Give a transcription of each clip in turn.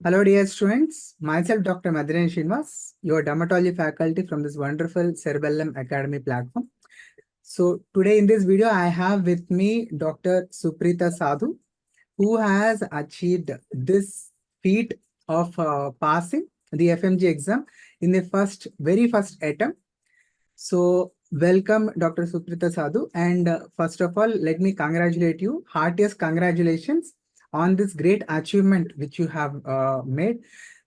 Hello, dear students. Myself, Dr. Maddineni Srinivas, your dermatology faculty from this wonderful Cerebellum Academy platform. So, today in this video, I have with me Dr. Supreeta Sadhu, who has achieved this feat of passing the FMG exam in the very first attempt. So, welcome, Dr. Supreeta Sadhu. And first of all, let me congratulate you. Heartiest congratulations on this great achievement which you have made.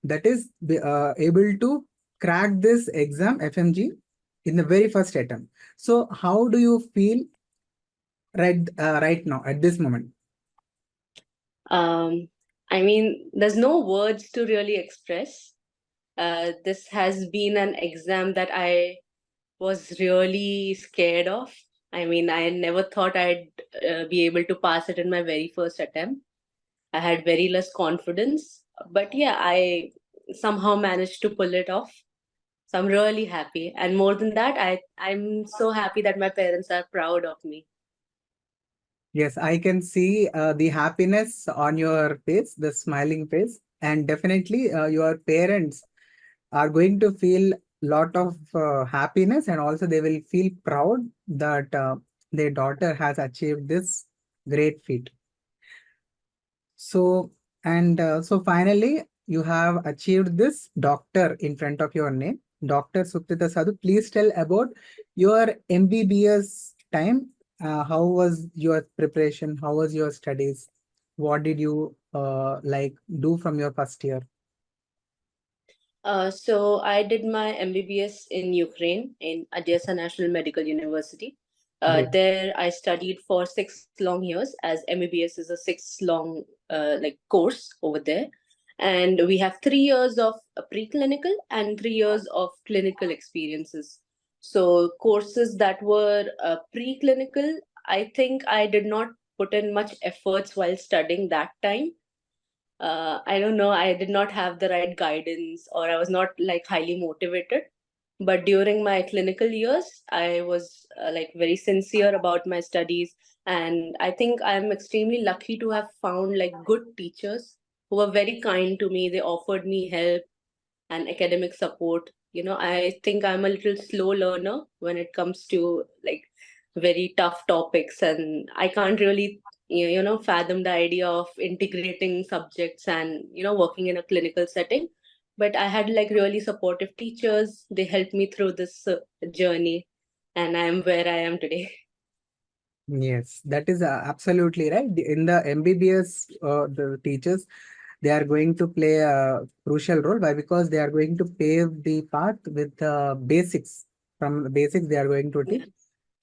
That is able to crack this exam FMG in the very first attempt. So, how do you feel right now at this moment? Um, there's no words to really express. This has been an exam that I was really scared of. I never thought I'd be able to pass it in my very first attempt. I had very less confidence, but yeah, I somehow managed to pull it off. So I'm really happy. And more than that, I'm so happy that my parents are proud of me. Yes, I can see the happiness on your face, the smiling face, and definitely your parents are going to feel lot of happiness, and also they will feel proud that their daughter has achieved this great feat. So, so finally, you have achieved this doctor in front of your name, Dr. Suprita Sadhu. Please tell about your MBBS time. How was your preparation? How was your studies? What did you do from your first year? So I did my MBBS in Ukraine in Odessa National Medical University. Great. There I studied for 6 long years, as MBBS is a 6 long course over there, and we have 3 years of preclinical and 3 years of clinical experiences. So courses that were preclinical, I think I did not put in much efforts while studying that time. I don't know, I did not have the right guidance, or I was not like highly motivated. But during my clinical years, I was like very sincere about my studies. And I think I'm extremely lucky to have found like good teachers who were very kind to me. They offered me help and academic support. I think I'm a little slow learner when it comes to like very tough topics, and I can't really fathom the idea of integrating subjects and working in a clinical setting. But I had like really supportive teachers. They helped me through this journey, and I am where I am today. Yes, that is absolutely right. In the MBBS, the teachers, they are going to play a crucial role. Why? Because they are going to pave the path with basics. From the basics, they are going to teach. Yeah.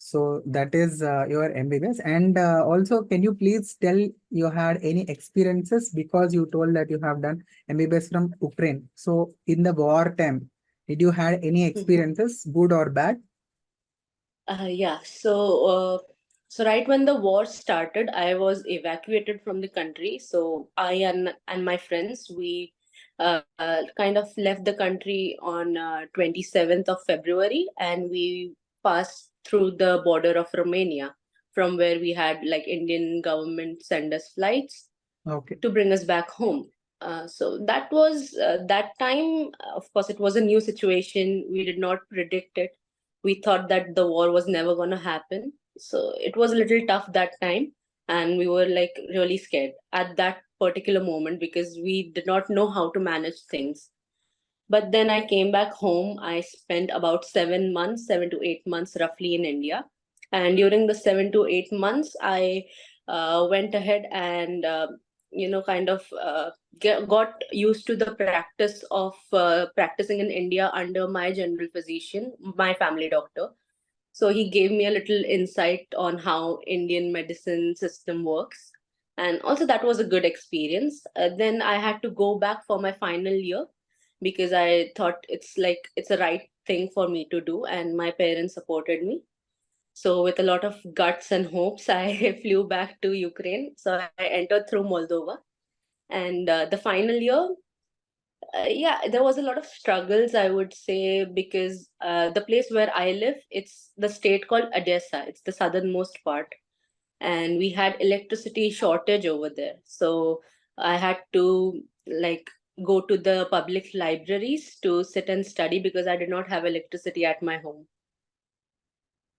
So that is your MBBS. And also, can you please tell you had any experiences, because you told that you have done MBBS from Ukraine. So in the war time, did you had any experiences, good or bad? Yeah. So right when the war started, I was evacuated from the country. So I and my friends, we kind of left the country on 27th of February, and we passed through the border of Romania, from where we had like Indian government send us flights Okay. to bring us back home. So that was that time. Of course, it was a new situation. We did not predict it. We thought that the war was never going to happen. So it was a little tough that time. And we were like really scared at that particular moment because we did not know how to manage things. But then I came back home. I spent about 7 months, 7 to 8 months roughly in India. And during the 7 to 8 months, I went ahead and, kind of got used to the practice of practicing in India under my general physician, my family doctor. So he gave me a little insight on how Indian medicine system works. And also that was a good experience. Then I had to go back for my final year because I thought it's a right thing for me to do, and my parents supported me. So with a lot of guts and hopes, I flew back to Ukraine. So I entered through Moldova, and the final year, yeah, there was a lot of struggles, I would say, because the place where I live, it's the state called Odessa. It's the southernmost part, and we had electricity shortage over there. So I had to like go to the public libraries to sit and study because I did not have electricity at my home.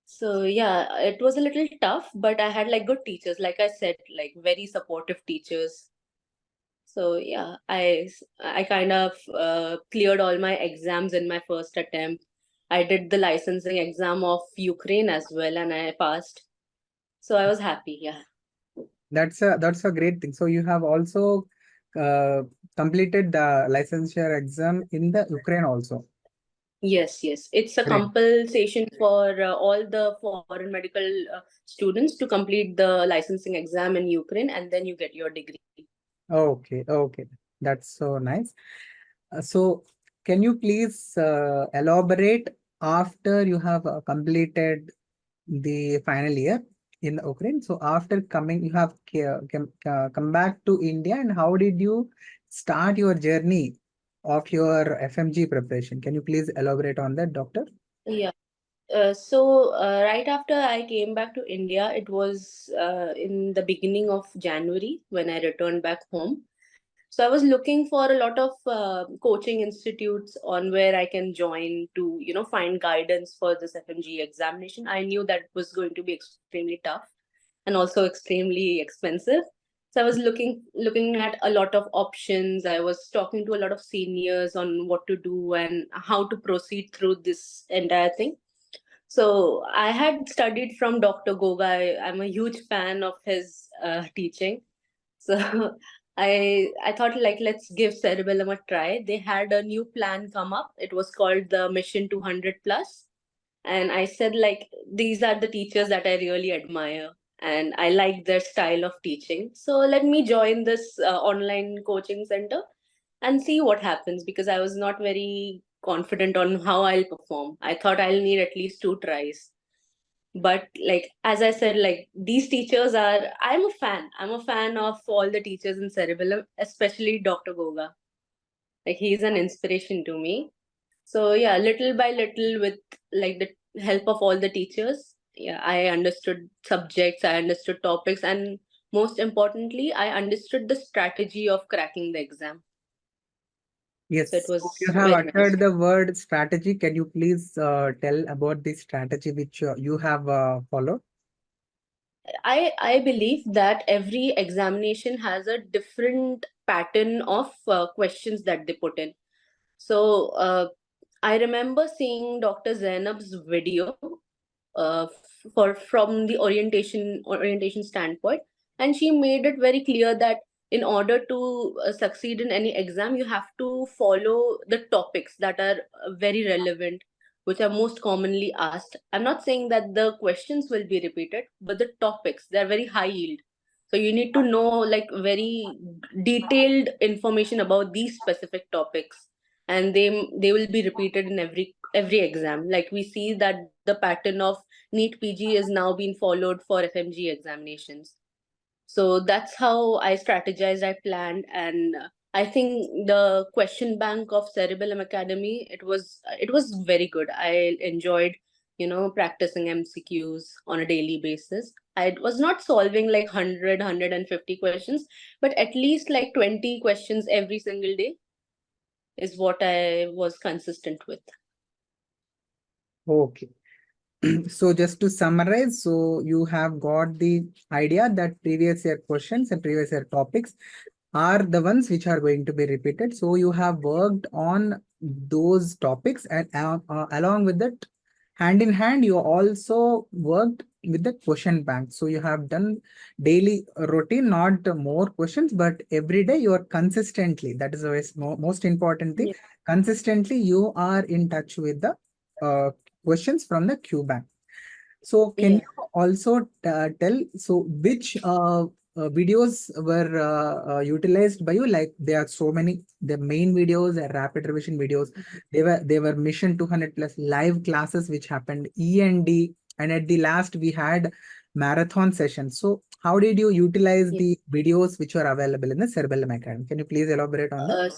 So yeah, it was a little tough, but I had like good teachers, like I said, like very supportive teachers. So yeah, I kind of cleared all my exams in my first attempt. I did the licensing exam of Ukraine as well, and I passed. So I was happy. Yeah. That's a great thing. So you have also uh, completed the licensure exam in the Ukraine also. Yes, yes. It's a Great. compulsion for all the foreign medical students to complete the licensing exam in Ukraine, and then you get your degree. Okay, okay. That's so nice. So can you please elaborate after you have completed the final year in Ukraine? So after coming, you have come back to India, and how did you start your journey of your FMG preparation? Can you please elaborate on that, doctor? Yeah. So right after I came back to India, it was in the beginning of January when I returned back home. So I was looking for a lot of coaching institutes on where I can join to, find guidance for this FMG examination. I knew that it was going to be extremely tough and also extremely expensive. So I was looking at a lot of options. I was talking to a lot of seniors on what to do and how to proceed through this entire thing. So I had studied from Dr. Goga. I'm a huge fan of his teaching. So I thought like let's give Cerebellum a try. They had a new plan come up. It was called the Mission 200 Plus. And I said like these are the teachers that I really admire and I like their style of teaching. So let me join this online coaching center and see what happens because I was not very confident on how I'll perform. I thought I'll need at least two tries. But like as I said, like these teachers are I'm a fan of all the teachers in Cerebellum, especially Dr. Goga. Like he's an inspiration to me. So yeah, little by little with like the help of all the teachers, yeah, I understood subjects, I understood topics, and most importantly, I understood the strategy of cracking the exam. So it Yes, so you was have very nice. uttered the word strategy. Can you please tell about the strategy which you have followed? I believe that every examination has a different pattern of questions that they put in. So I remember seeing Dr. Zainab's video for from the orientation standpoint, and she made it very clear that in order to succeed in any exam, you have to follow the topics that are very relevant, which are most commonly asked. I'm not saying that the questions will be repeated, but the topics, they're very high yield. So you need to know like very detailed information about these specific topics, and they will be repeated in every exam. Like we see that the pattern of NEET PG is now being followed for FMG examinations. So that's how I strategized, I planned, and I think the question bank of Cerebellum Academy, it was very good. I enjoyed, practicing MCQs on a daily basis. I was not solving like 150 questions, but at least like 20 questions every single day is what I was consistent with. Okay. So just to summarize, so you have got the idea that previous year questions and previous year topics are the ones which are going to be repeated. So you have worked on those topics, and along with that, hand in hand, you also worked with the question bank. So you have done daily routine, not more questions, but every day you are consistently. That is the most important thing. Yeah. Consistently, you are in touch with the questions from the Q bank. So can Yeah. you also tell so which videos were utilized by you? Like there are so many, the main videos are rapid revision videos. They were Mission 200 plus live classes which happened E&D, and at the last we had marathon sessions. So how did you utilize Yeah. the videos which were available in the Cerebellum Academy? Can you please elaborate on that? Uh,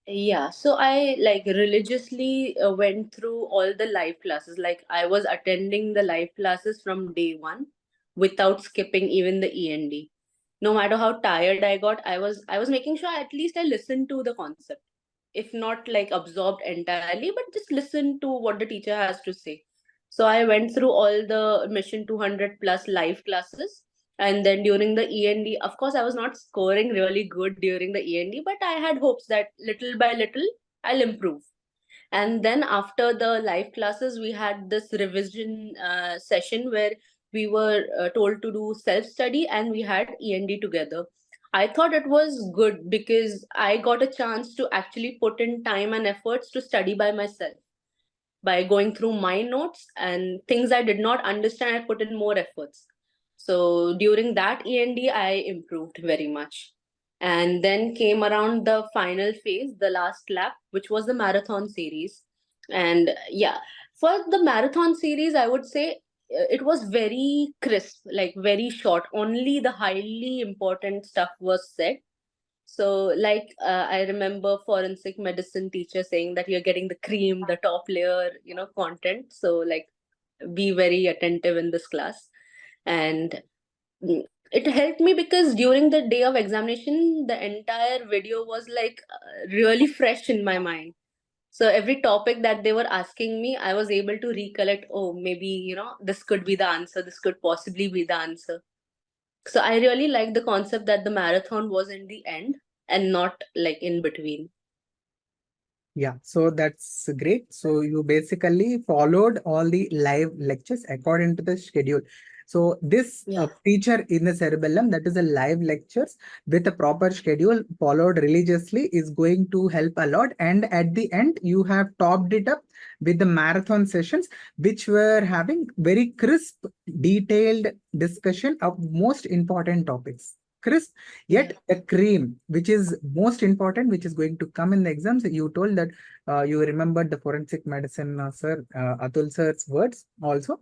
Yeah, so I like religiously went through all the live classes. Like I was attending the live classes from day one without skipping even the END. No matter how tired I got, I was making sure at least I listened to the concept, if not like absorbed entirely, but just listen to what the teacher has to say. So I went through all the mission 200 plus live classes. And then during the END, of course, I was not scoring really good during the END, but I had hopes that little by little I'll improve. And then after the live classes, we had this revision session where we were told to do self study, and we had END together. I thought it was good because I got a chance to actually put in time and efforts to study by myself, by going through my notes, and things I did not understand, I put in more efforts. So during that END, I improved very much. And then came around the final phase, the last lap, which was the marathon series. And yeah, for the marathon series, I would say it was very crisp, like very short. Only the highly important stuff was said. So, like, I remember forensic medicine teacher saying that you're getting the cream, the top layer, content. So, like, be very attentive in this class. And it helped me because during the day of examination, the entire video was like really fresh in my mind. So, every topic that they were asking me, I was able to recollect, oh, maybe, this could be the answer, this could possibly be the answer. So I really like the concept that the marathon was in the end and not like in between. Yeah, so that's great. So you basically followed all the live lectures according to the schedule. So this Yeah. feature in the cerebellum, that is the live lectures with a proper schedule followed religiously, is going to help a lot. And at the end, you have topped it up with the marathon sessions, which were having very crisp, detailed discussion of most important topics. Crisp, Yeah. yet the cream, which is most important, which is going to come in the exams. You told that you remembered the forensic medicine, sir, Atul sir's words also.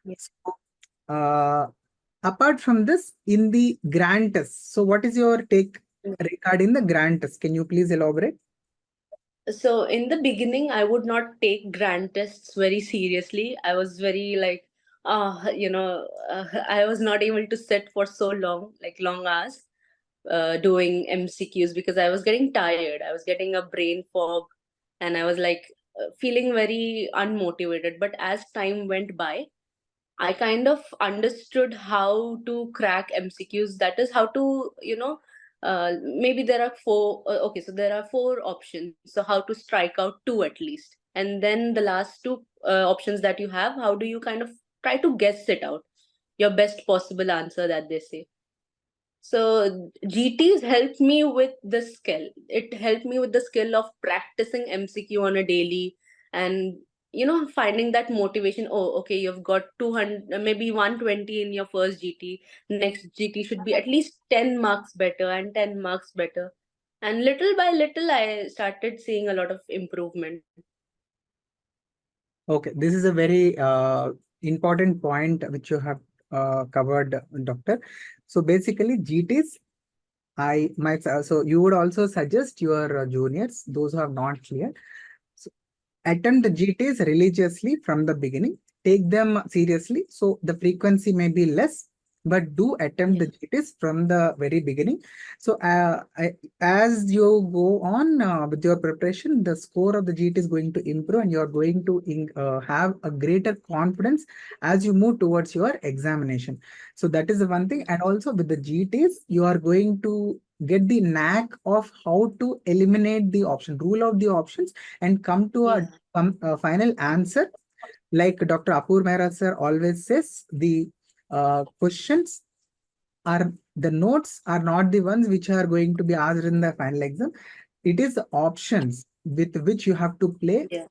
Yeah. So, apart from this, in the grant test, so what is your take regarding the grant test? Can you please elaborate? So in the beginning, I would not take grand tests very seriously. I was very like, I was not able to sit for so long, like long hours, doing MCQs because I was getting tired. I was getting a brain fog, and I was like feeling very unmotivated. But as time went by, I kind of understood how to crack MCQs. That is how to, maybe there are four. Okay, so there are four options. So how to strike out two at least, and then the last two options that you have, how do you kind of try to guess it out, your best possible answer that they say. So GTs helped me with the skill. It helped me with the skill of practicing MCQ on a daily, and finding that motivation. Oh, okay, you've got 200, maybe 120 in your first GT. Next GT should be at least 10 marks better and 10 marks better. And little by little, I started seeing a lot of improvement. Okay, this is a very important point which you have covered, Doctor. So basically, GTs, I might so you would also suggest your juniors, those who have not cleared, so attempt the GTs religiously from the beginning. Take them seriously. So the frequency may be less, but do attempt Yeah. the GTs from the very beginning. So as you go on with your preparation, the score of the GT is going to improve, and you are going to have a greater confidence as you move towards your examination. So that is the one thing. And also with the GTs, you are going to get the knack of how to eliminate the option, rule out the options, and come to Yeah. a final answer. Like Dr. Apur Mehra sir always says, the questions are, the notes are not the ones which are going to be asked in the final exam. It is the options with which you have to play, Yeah.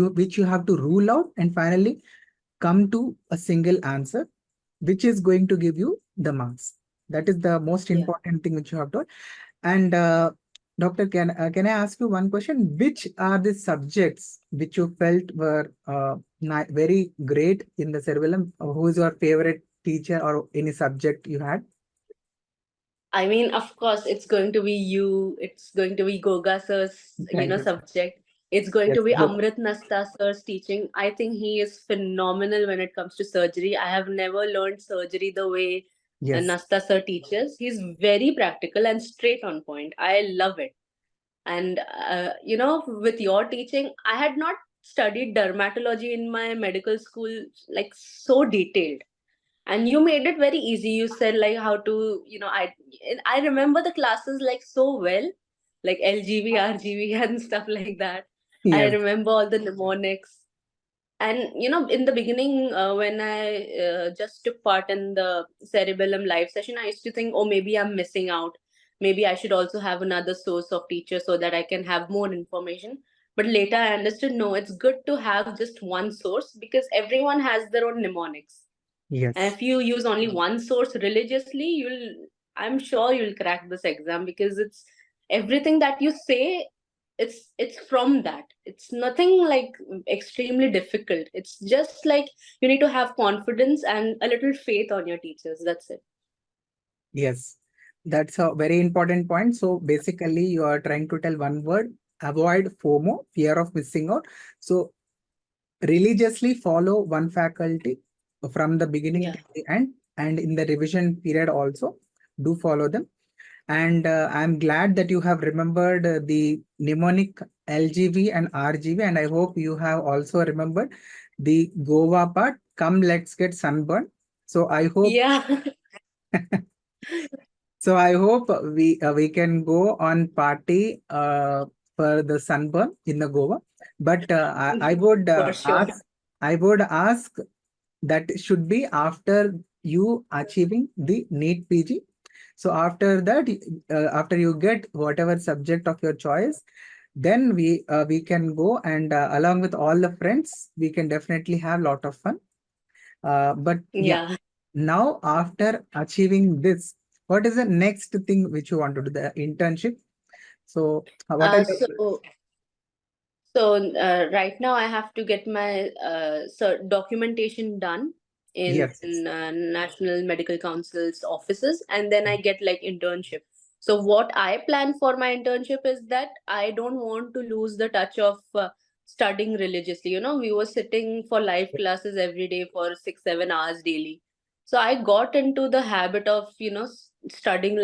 which you have to rule out, and finally come to a single answer, which is going to give you the marks. That is the most Yeah. important thing which you have to. And Doctor, can I ask you one question? Which are the subjects which you felt were very great in the cerebellum? Who is your favorite teacher or any subject you had? I mean, of course, it's going to be you. It's going to be Goga sir's, Thank you, sir. subject. It's going Yes, to be good. Amrit Nasta sir's teaching. I think he is phenomenal when it comes to surgery. I have never learned surgery the way Yes. Nasta sir teaches. He's very practical and straight on point. I love it. And with your teaching, I had not studied dermatology in my medical school like so detailed, and you made it very easy. You said like how to, I remember the classes like so well, like LGV, RGV, and stuff like that. I Yes. remember all the mnemonics. And in the beginning, when I just took part in the cerebellum live session, I used to think, oh, maybe I'm missing out. Maybe I should also have another source of teacher so that I can have more information. But later I understood, no, it's good to have just one source because everyone has their own mnemonics. And Yes. if you use only one source religiously, I'm sure you'll crack this exam because it's everything that you say, it's from that. It's nothing like extremely difficult. It's just like you need to have confidence and a little faith on your teachers. That's it. Yes. That's a very important point. So basically, you are trying to tell one word: avoid FOMO, fear of missing out. So religiously follow one faculty from the beginning Yeah. to the end, and in the revision period also do follow them. And I'm glad that you have remembered the mnemonic LGV and RGV, and I hope you have also remembered the Goa part. Come, let's get sunburned. So I hope Yeah. so I hope we can go on party for the sunburn in the Goa. But I would For sure. ask that should be after you achieving the NEET PG. So after that, after you get whatever subject of your choice, then we can go and along with all the friends, we can definitely have lot of fun. But yeah, Yeah. now after achieving this, what is the next thing which you want to do? The internship. So what are uh, your so So right now I have to get my documentation done in yes, yes. National Medical Council's offices, and then I get like internship. So what I plan for my internship is that I don't want to lose the touch of studying religiously. We were sitting for live classes every day for 6-7 hours daily. So I got into the habit of studying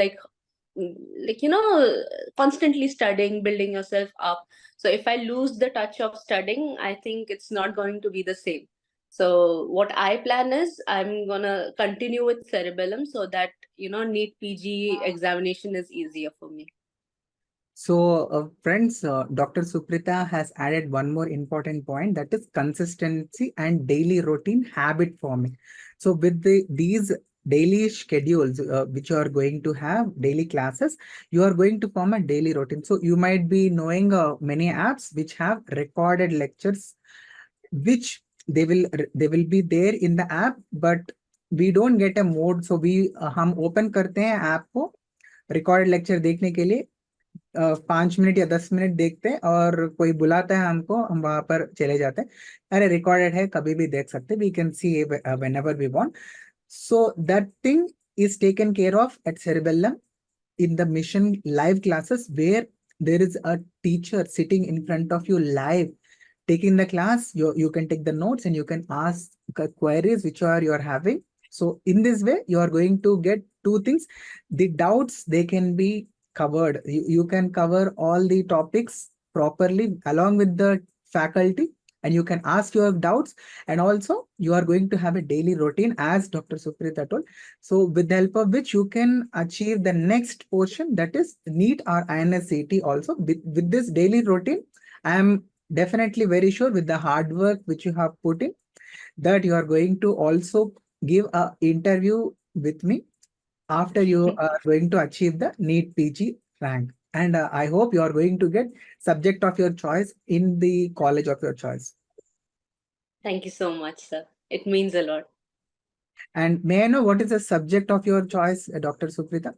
constantly studying, building yourself up. So if I lose the touch of studying, I think it's not going to be the same. So what I plan is I'm gonna continue with cerebellum so that NEET PG examination is easier for me. So, friends, Dr. Suprita has added one more important point, that is consistency and daily routine habit forming. So, with these daily schedules, which you are going to have daily classes, you are going to form a daily routine. So, you might be knowing many apps which have recorded lectures, which they will be there in the app, but we don't get a mode. So, हम open करते हैं app को recorded lecture देखने के लिए, 5 minute या 10 minute देखते हैं और कोई बुलाता है हमको, हम वहां पर चले जाते हैं, अरे रिकॉर्डेड है कभी भी देख सकते, we can see whenever we want. So that thing is taken care of at Cerebellum in the mission live classes, where there is a teacher sitting in front of you live taking the class. You can take the notes and you can ask queries which are you are having. So in this way you are going to get two things: the doubts, they can be covered, you can cover all the topics properly along with the faculty, and you can ask your doubts. And also you are going to have a daily routine, as Dr. Suprita told, so with the help of which you can achieve the next portion, that is NEET or INSCT. Also with this daily routine, I am definitely very sure, with the hard work which you have put in, that you are going to also give a interview with me after you are going to achieve the NEET PG rank. And I hope you are going to get subject of your choice in the college of your choice. Thank you so much, sir. It means a lot. And may I know what is the subject of your choice, Dr. Suprita?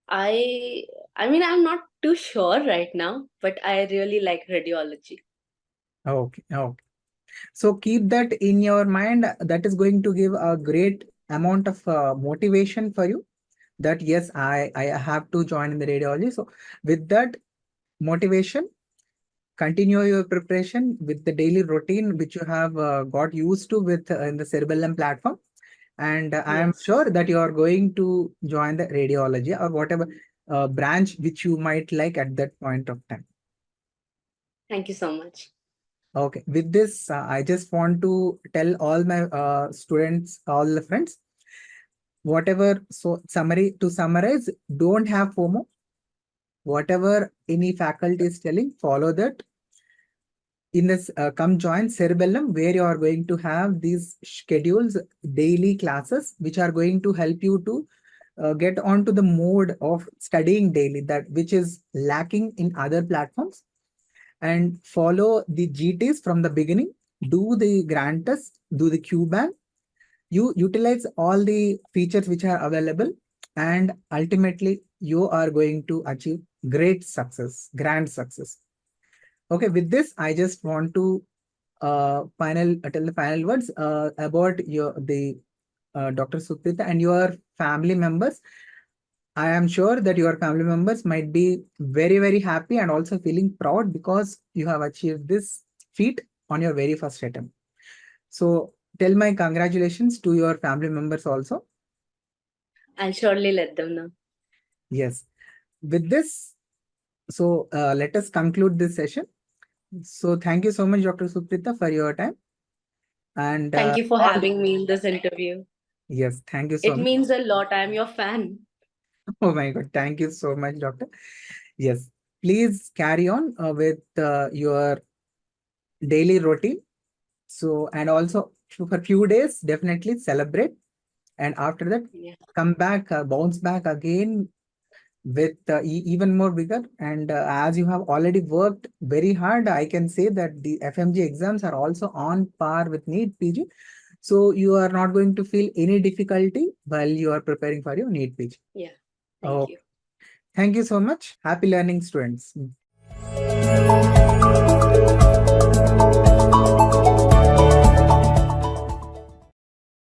I I mean, I'm not too sure right now, but I really like radiology. Okay, okay. So keep that in your mind. That is going to give a great amount of motivation for you, that yes, I have to join in the radiology. So with that motivation, continue your preparation with the daily routine which you have got used to with in the Cerebellum platform. And I am Yes. sure that you are going to join the radiology or whatever branch which you might like at that point of time. Thank you so much. Okay, with this, I just want to tell all my students, all the friends, whatever. So, to summarize, don't have FOMO. Whatever any faculty is telling, follow that. In this, come join Cerebellum, where you are going to have these schedules, daily classes, which are going to help you to get onto the mode of studying daily, that which is lacking in other platforms. And follow the GTs from the beginning, do the grand test, do the QBAN, you utilize all the features which are available, and ultimately you are going to achieve great success, grand success. Okay, with this, I just want to tell the final words about your the Dr. Suprita and your family members. I am sure that your family members might be very, very happy and also feeling proud because you have achieved this feat on your very first attempt. So tell my congratulations to your family members also. I'll surely let them know. Yes. With this, so let us conclude this session. So thank you so much, Dr. Suprita, for your time. And Thank you for all, having me in this interview. yes, thank you so It much. means a lot. I'm your fan. Oh my God, thank you so much, Doctor. Yes, please carry on with your daily routine. So, and also for a few days, definitely celebrate. And after that, Yeah. come back, bounce back again with even more vigor. And as you have already worked very hard, I can say that the FMG exams are also on par with NEET PG. So you are not going to feel any difficulty while you are preparing for your NEET PG. Yeah. Thank Oh, you. thank you so much. Happy learning, students.